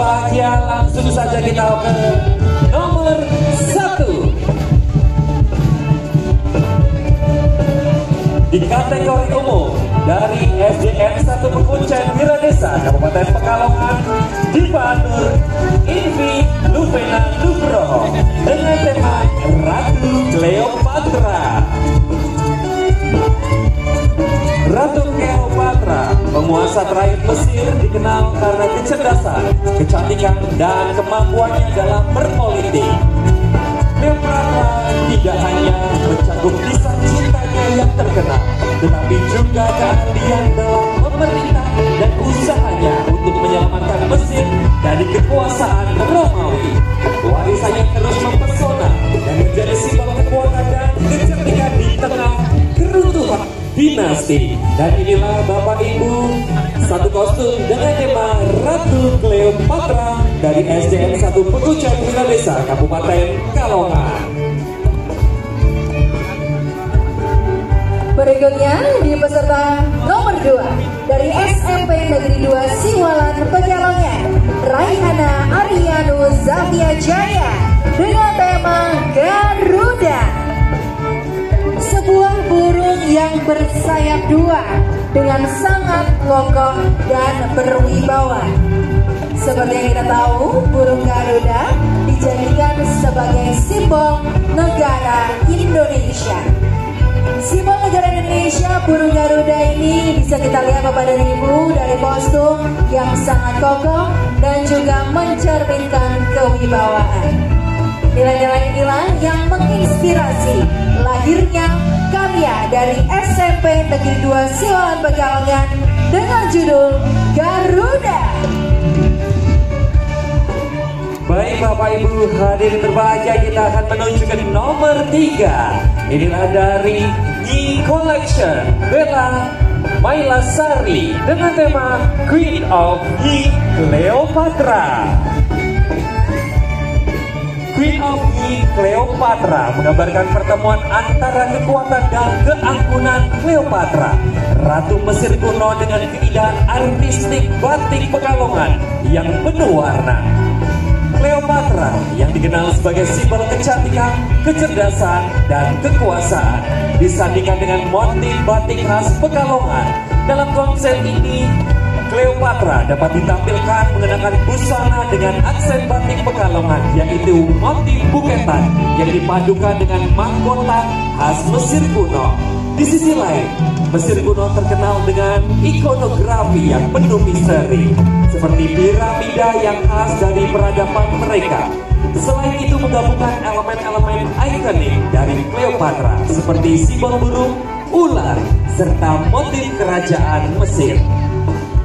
berbahagia, langsung saja kita ke nomor 1. Di kategori umum dari SDN 1 Pekuncen Wiradesa Kabupaten Pekalongan, Diva Nur Invi Luvena Nugroho dengan tema Ratu Cleopatra. Ratu Cleopatra, penguasa terakhir Mesir, dikenal karena kecerdasan, kecantikan, dan kemampuannya dalam berpolitik. Cleopatra tidak hanya mencakup kisah cintanya yang terkenal, tetapi juga keahlian dalam memerintah dan usahanya untuk menyelamatkan Mesir dari kekuasaan Romawi. Warisannya terus mempesona dan menjadi simbol kekuatan dan kecerdikan di tengah keruntuhan dinasti. Dan inilah Bapak Ibu, satu kostum dengan tema Ratu Cleopatra dari SDN 1 Pekuncen Wiradesa Kabupaten Pekalongan. Berikutnya di peserta nomor 2 dari SMP Negeri 2 Siwalan Pekalongan, Raihana Arianu Zavia Jaya dengan tema Garuda. Sebuah burung yang bersayap dua dengan sangat kokoh dan berwibawa. Seperti yang kita tahu, burung Garuda dijadikan sebagai simbol negara Indonesia. Simbol negara Indonesia, burung Garuda ini bisa kita lihat Bapak dan Ibu dari kostum yang sangat kokoh dan juga mencerminkan kewibawaan. Nilai-nilai inilah yang menginspirasi lahirnya karya dari SMP Negeri 2 Siwalan Pekalongan dengan judul Garuda. Baik Bapak Ibu hadirin berbahagia, kita akan menuju ke nomor 3. Inilah dari Nyi Collection Bella Mailasari dengan tema Queen of Nyi Cleopatra. Queen of Nyi Cleopatra menggambarkan pertemuan antara kekuatan dan keangkuhan Cleopatra, Ratu Mesir kuno, dengan keindahan artistik batik Pekalongan yang penuh warna. Cleopatra yang dikenal sebagai simbol kecantikan, kecerdasan, dan kekuasaan disandingkan dengan motif batik khas Pekalongan. Dalam konsep ini, Cleopatra dapat ditampilkan mengenakan busana dengan aksen batik Pekalongan, yaitu motif buketan yang dipadukan dengan mahkota khas Mesir kuno. Di sisi lain, Mesir kuno terkenal dengan ikonografi yang penuh misteri, seperti piramida yang khas dari peradaban mereka. Selain itu, menggabungkan elemen-elemen ikonik dari Cleopatra seperti simbol burung, ular, serta motif kerajaan Mesir.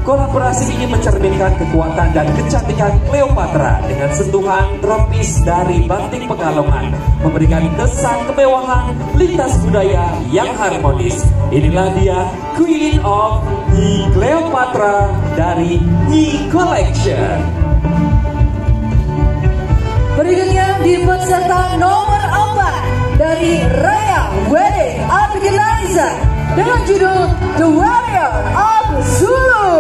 Kolaborasi ini mencerminkan kekuatan dan kecantikan Cleopatra dengan sentuhan tropis dari batik Pekalongan, memberikan kesan kemewahan lintas budaya yang harmonis. Inilah dia Queen of Nyi Cleopatra dari Nyi Collection. Berikutnya di peserta nomor 4 dari Raya Wedding Organizer dengan judul The Warrior of Zulu.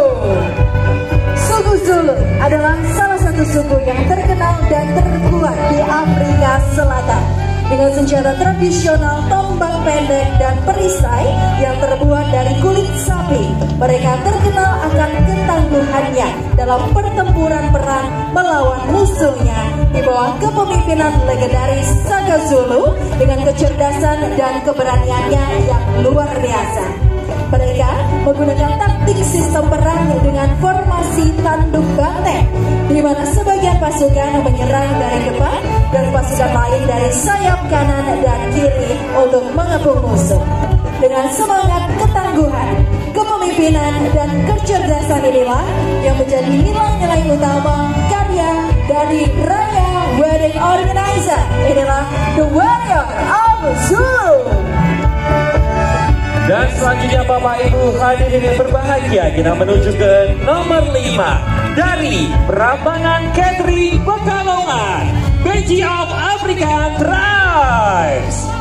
Suku Zulu adalah salah satu suku yang terkenal dan terkuat di Afrika Selatan. Dengan senjata tradisional, tombak pendek, dan perisai yang terbuat dari kulit sapi, mereka terkenal akan ketangguhannya dalam pertempuran perang melawan musuhnya di bawah kepemimpinan legendaris Saga Zulu dengan kecerdasan dan keberaniannya yang luar biasa. Mereka menggunakan taktik sistem perang dengan formasi tanduk banteng, di mana sebagian pasukan menyerang dari depan dan pasukan lain dari sayap kanan dan kiri untuk mengepung musuh. Dengan semangat ketangguhan, kepemimpinan, dan kecerdasan inilah yang menjadi nilai-nilai utama karya dari Raya Wedding Organizer. Inilah The Warrior of Zulu. Dan selanjutnya Bapak Ibu hadirin yang berbahagia, kita menuju ke nomor 5 dari Prambanan Catering Pekalongan, Beji of African Tribes.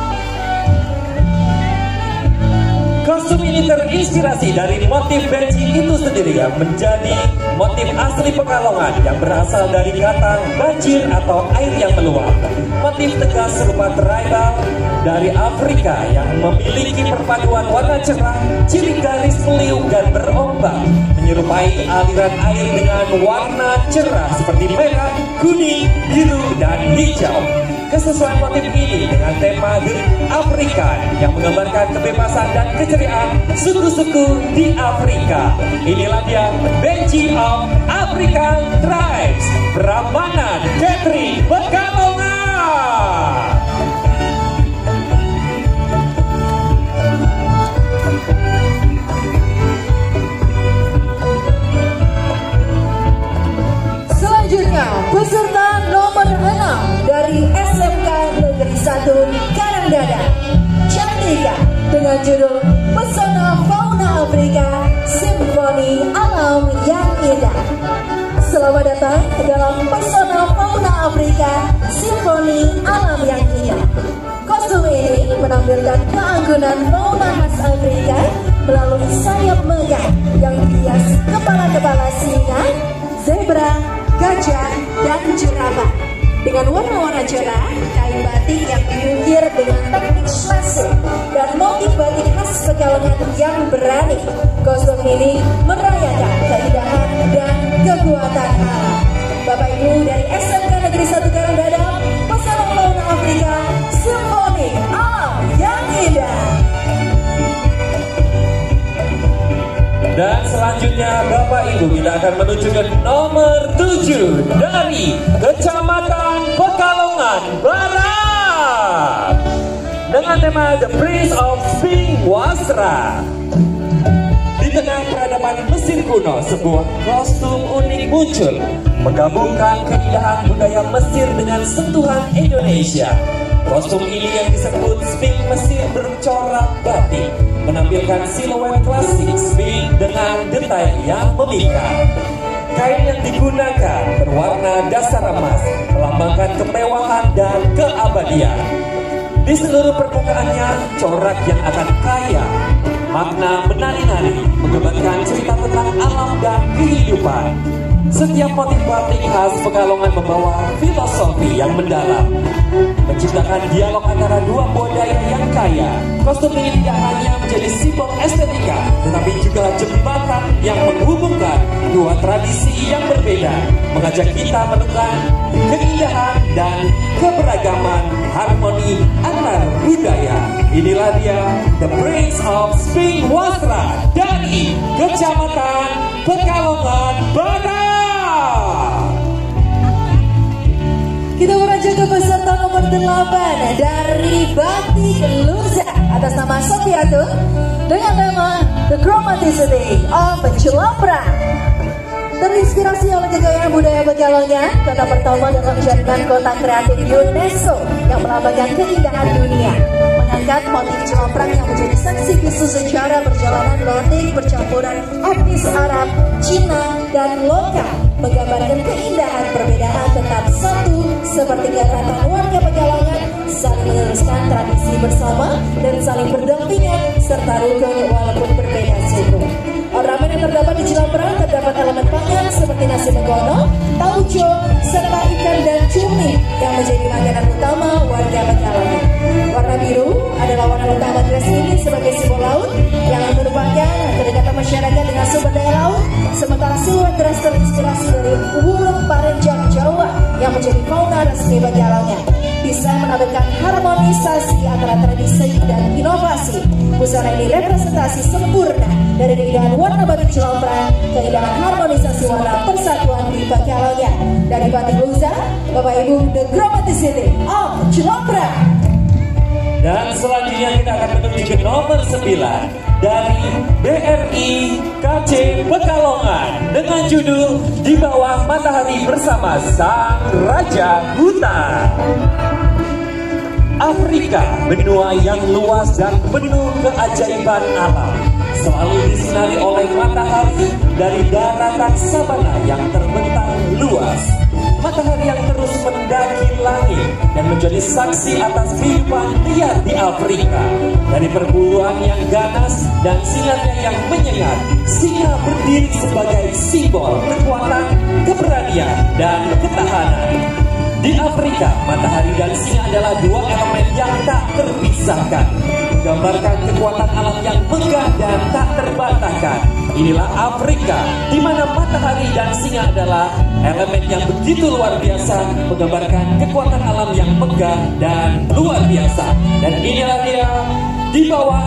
Kostum ini terinspirasi dari motif benci itu sendiri yang menjadi motif asli Pekalongan yang berasal dari kata banjir atau air yang meluap. Motif tegas serupa tribal dari Afrika yang memiliki perpaduan warna cerah, ciri garis meliuk dan berombak, menyerupai aliran air dengan warna cerah seperti merah, kuning, biru, dan hijau. Kesesuaian motif ini dengan tema The African yang menggambarkan kebebasan dan keceriaan suku-suku di Afrika. Inilah dia Benci of African Tribes, Prambanan Catering Pekalongan. Selanjutnya, peserta nomor 6 dari SMK Negeri 1 Karangdada, Cantika, dengan judul Pesona Fauna Afrika Simfoni Alam yang Indah. Selamat datang dalam Pesona Fauna Afrika Simfoni Alam yang Indah. Kostum ini menampilkan keanggunan fauna khas Afrika melalui sayap megah yang dihias kepala-kepala singa, zebra, gajah, dan jerapah. Dengan warna-warna cerah, kain batik yang diukir dengan teknik klasik dan motif batik khas Pekalongan yang berani. Kostum ini merayakan keindahan dan kekuatan alam. Bapak Ibu dari SMK Negeri 1 Karangdada, Pesona Fauna Afrika Simfoni Alam yang Indah. Dan selanjutnya Bapak Ibu kita akan menuju ke nomor 7 dari Kecamatan Pekalongan Barat dengan tema The Prince of Sphinx Wasra. Di tengah peradaban Mesir kuno, sebuah kostum unik muncul menggabungkan keindahan budaya Mesir dengan sentuhan Indonesia. Kostum ini yang disebut Sphinx Mesir bercorak batik menampilkan siluet klasik Sphinx dengan detail yang memikat. Kain yang digunakan berwarna dasar emas melambangkan kemewahan dan keabadian. Di seluruh permukaannya corak yang akan kaya makna menari-nari menggambarkan cerita tentang alam dan kehidupan. Setiap motif batik khas Pekalongan membawa filosofi yang mendalam, menciptakan dialog antara dua budaya yang kaya. Kostum ini tidak hanya menjadi simbol estetika, tetapi juga jembatan yang menghubungkan dua tradisi yang berbeda, mengajak kita menemukan keindahan dan keberagaman harmoni antar budaya. Inilah dia The Prince of Sphinx Wasra dari Kecamatan Pekalongan Barat. Kita beranjak ke peserta nomor 8 dari Batik Luza atas nama Sofiatun dengan tema The Chromaticity of Cilamprang. Terinspirasi oleh kekayaan budaya Pekalongan, kota pertama dalam jaringan kota kreatif UNESCO yang melambangkan keindahan dunia, mengangkat motif Cilamprang yang menjadi saksi bisu sejarah perjalanan batik percampuran etnis Arab, Cina, dan lokal, menggambarkan keindahan perbedaan tetap satu seperti keeratatan warga Pekalongan, saling meneruskan tradisi bersama dan saling berdampingan serta rukun walaupun berbeda suku. Ornamen yang terdapat di Cilamprang terdapat elemen pangan seperti nasi megono, tauco, serta ikan dan cumi yang menjadi makanan utama warga Pekalongan. Warna biru adalah warna utama dress ini sebagai simbol laut yang merupakan kedekatan masyarakat dengan sumber daya laut, sementara siluet dress terinspirasi dari burung parenjang Jawa yang menjadi fauna resmi Pekalongan. Bisa menampilkan harmonisasi antara tradisi dan inovasi. Busana ini representasi sempurna dari keindahan warna batik Cilamprang, keindahan harmonisasi warna persatuan di Pekalongan. Dari Batik Luza, Bapak Ibu, The Chromaticity of Cilamprang. Dan selanjutnya kita akan menuju ke nomor 9 dari BRI KC Pekalongan dengan judul Di Bawah Matahari Bersama Sang Raja Hutan. Afrika, benua yang luas dan penuh keajaiban alam, selalu disinari oleh matahari dari daratan sabana yang terbentang luas. Matahari yang terus mendaki langit dan menjadi saksi atas kehidupan liar di Afrika. Dari perburuan yang ganas dan sinarnya yang menyengat, singa berdiri sebagai simbol kekuatan, keberanian, dan ketahanan. Di Afrika, matahari dan singa adalah dua elemen yang tak terpisahkan, menggambarkan kekuatan alam yang megah dan tak terbantahkan. Inilah Afrika, di mana matahari dan singa adalah elemen yang begitu luar biasa, menggambarkan kekuatan alam yang megah dan luar biasa. Dan inilah dia di bawah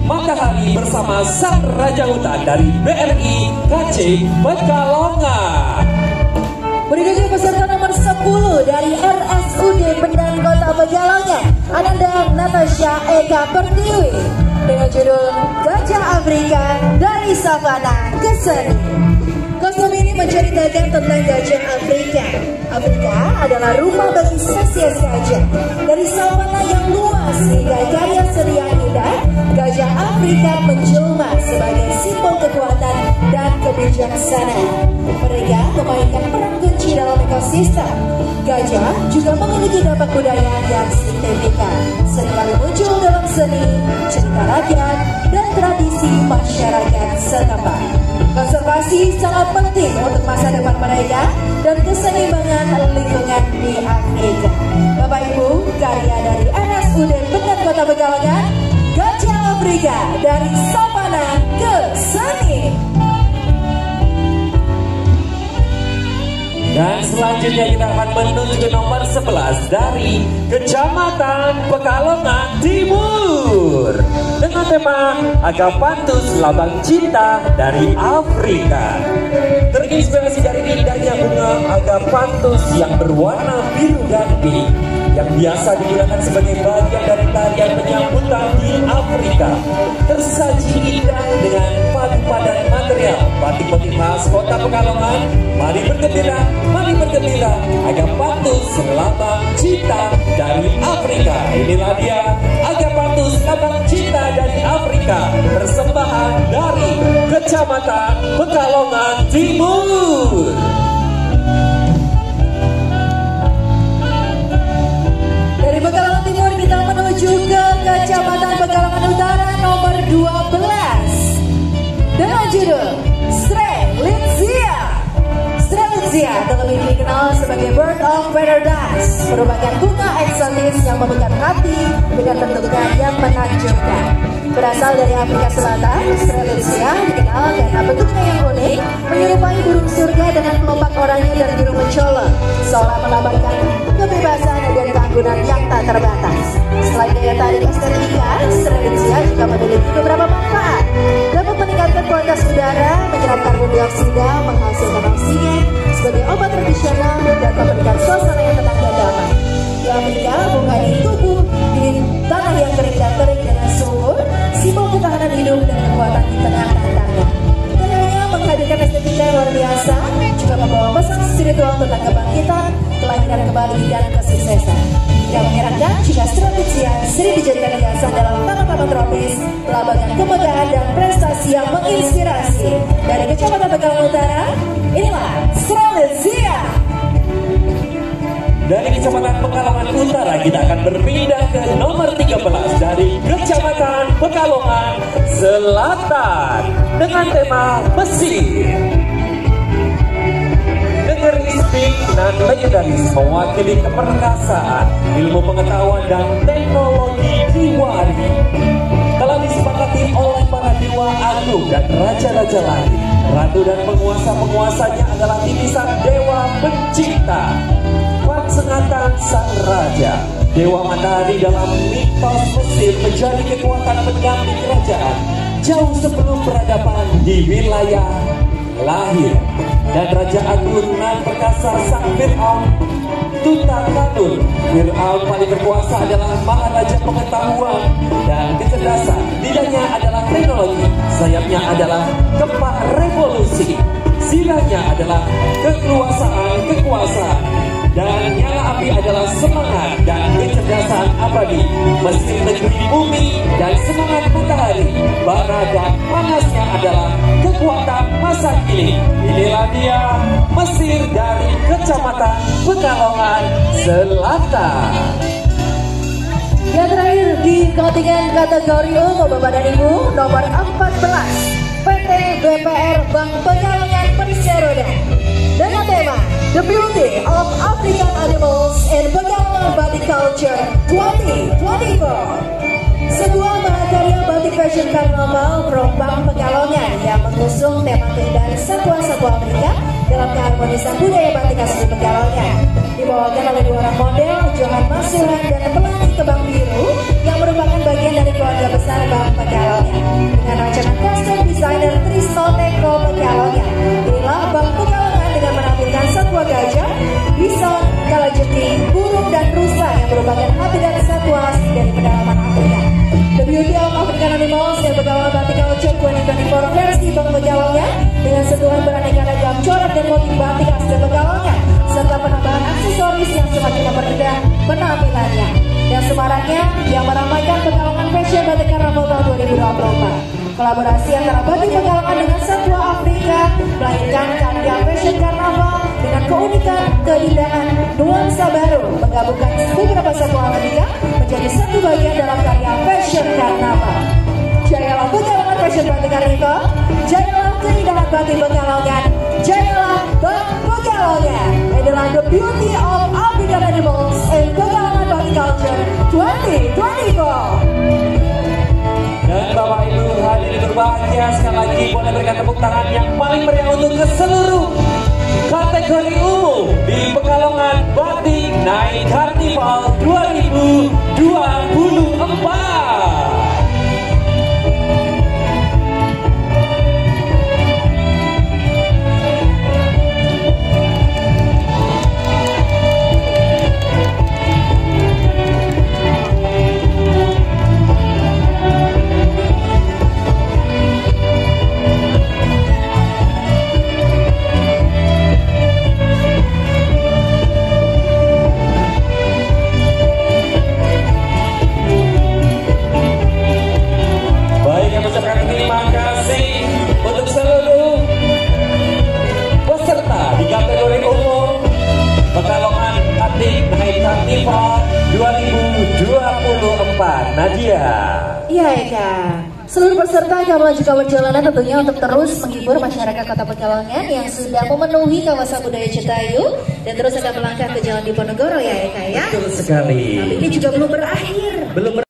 matahari bersama sang Raja Hutan dari BRI KC Pekalongan. Berikutnya peserta nomor 10 dari RSUD Bendan Kota Pekalongan, Ananda Natasha Eka Pertiwi, dengan judul Gajah Afrika dari Savana ke Seni. Kostum ini menceritakan tentang gajah Afrika. Afrika adalah rumah bagi spesies gajah. Dari savana yang luas hingga karya seni yang indah, gajah Afrika menjelma sebagai simbol kekuatan dan kebijaksanaan. Mereka memainkan peran kunci dalam ekosistem. Gajah juga memiliki dampak budaya yang signifikan, seringkali muncul dalam seni, cerita rakyat, dan tradisi masyarakat setempat. Konservasi sangat penting untuk masa depan mereka dan keseimbangan lingkungan di Afrika. Bapak Ibu, karya dari RSUD Bendan Kota Pekalongan, Gajah Afrika dari Savana ke Seni. Dan selanjutnya kita akan menuju ke nomor 11 dari Kecamatan Pekalongan Timur dengan tema Agapanthus Lambang Cinta dari Afrika. Terinspirasi dari indahnya bunga Agapanthus yang berwarna biru dan pink yang biasa digunakan sebagai bagian dari tarian penyambutan di Afrika, tersaji indah dengan paduan material batik-batik khas Kota Pekalongan. Mari bergembira, Agapanthus Lambang Cinta dari Afrika. Inilah dia Agapanthus Lambang Cinta dari Afrika, persembahan dari Kecamatan Pekalongan Timur. Dari Pekalongan Timur kita menuju ke Kecamatan Pekalongan Utara nomor 12 dengan judul Strelitzia. Strelitzia atau lebih dikenal sebagai Bird of Paradise merupakan bunga eksotis yang memikat hati dengan bentuknya yang menakjubkan. Berasal dari Afrika Selatan, Strelitzia dikenal karena bentuknya yang unik, menyerupai burung surga dengan kelopak oranye dan biru mencolok, seolah melambangkan kebebasan dan keanggunan yang tak terbatas. Selain daya tarik estetika, Strelitzia juga memiliki beberapa manfaat. Dapat meningkatkan kualitas udara, menyerap karbon dioksida, menghasilkan oksigen sebagai obat tradisional, dan memberikan suasana yang tenang dan damai. Di Afrika, bunga ini tumbuh di tanah yang kering dan terik dengan subur, simbol ketahanan hidup dan kekuatan di tengah tantangan. Tak hanya menghadirkan estetika yang luar biasa, juga membawa pesan spiritual tentang kebangkitan, kelahiran kembali, dan kesuksesan. Tidak mengherankan jika Strelitzia sering dijadikan hiasan dalam taman-taman tropis, melambangkan kemegahan dan prestasi yang menginspirasi. Dari Kecamatan Pekalongan Utara, inilah Strelitzia. Dari Kecamatan Pekalongan Utara kita akan berpindah ke nomor 13 dari Kecamatan Pekalongan Selatan dengan tema Mesir. Negeri mistik dan legendaris mewakili keperkasaan, ilmu pengetahuan dan teknologi diwari. Telah disepakati oleh para dewa agung dan raja-raja lain. Ratu dan penguasa-penguasanya adalah titisan dewa pencipta. Pansengatan sang raja, dewa matahari dalam mitos Mesir menjadi kekuatan pendamping kerajaan jauh sebelum peradaban di wilayah lahir. Dan Raja Agung nan perkasa sang Fir'aun Tutankhamun. Fir'aun paling berkuasa adalah maharaja pengetahuan dan kecerdasan. Lidahnya adalah teknologi, sayapnya adalah kemah revolusi, sirahnya adalah kekuasaan, dan nyala api adalah semangat dan kecerdasan abadi. abadi, Mesir negeri bumi dan semangat matahari, bara dan panasnya adalah kekuatan masa kini. Inilah dia Mesir dari Kecamatan Pekalongan Selatan. Yang terakhir di kontingen kategori umum Bapak dan Ibu nomor 14 PT BPR Bank Pekalongan Perseroda dengan tema The Beauty of African Animals in Pekalongan Batik Culture 2024. Sebuah mahakarya batik fashion karnaval from Bank Pekalongan yang mengusung tema keindahan satwa-satwa Afrika dalam keharmonisan budaya batik asli Pekalongan. Dibawakan oleh dua orang model, Johan Masuhan dan Pelangi Kebang Biru yang merupakan bagian dari keluarga besar Bank Pekalongan. Dengan rancangan kostum desainer Trisno Teko Pekalongan. Inilah Bank Pekalongan dengan menampilkan satwa gajah, bison, kalajengking, burung dan rusa yang merupakan habitat satwa asli dari pedalaman Afrika. The Beauty of African Animals yang Pekalongan Batik Culture 2024 versi Bank Pekalongan dengan sentuhan beraneka ragam corak dan motif batik asli Pekalongan serta penambahan aksesoris yang semakin memperindah penampilannya dan semaraknya yang meramaikan Pekalongan Fashion Batik Karnaval tahun 2024. Kolaborasi antara batik Pekalongan dengan satwa Afrika melahirkan karya fashion karnaval dengan keunikan, keindahan, nuansa baru, menggabungkan beberapa satwa Afrika menjadi satu bagian dalam karya fashion karnaval. Jayalah Pekalongan Fashion Batik Karnaval, jayalah keindahan batik Pekalongan, jayalah Bank Pekalongan. Adalah The Beauty of African Animals in Pekalongan Batik Culture 2024. Dan Bapak Ibu hadirin berbahagia, sekali lagi boleh berikan tepuk tangan yang paling meriah untuk ke seluruh kategori umum di Pekalongan Batik Night Carnival 2024. Terima kasih untuk seluruh peserta di kategori umum Pekalongan Batik Night Carnival 2024. Nadia. Iya Eka. Seluruh peserta akan melanjutkan perjalanan tentunya untuk terus menghibur masyarakat Kota Pekalongan yang sudah memenuhi kawasan budaya Citayu dan terus akan melangkah ke Jalan Diponegoro ya Eka ya. Betul sekali. Tapi ini juga belum berakhir. Belum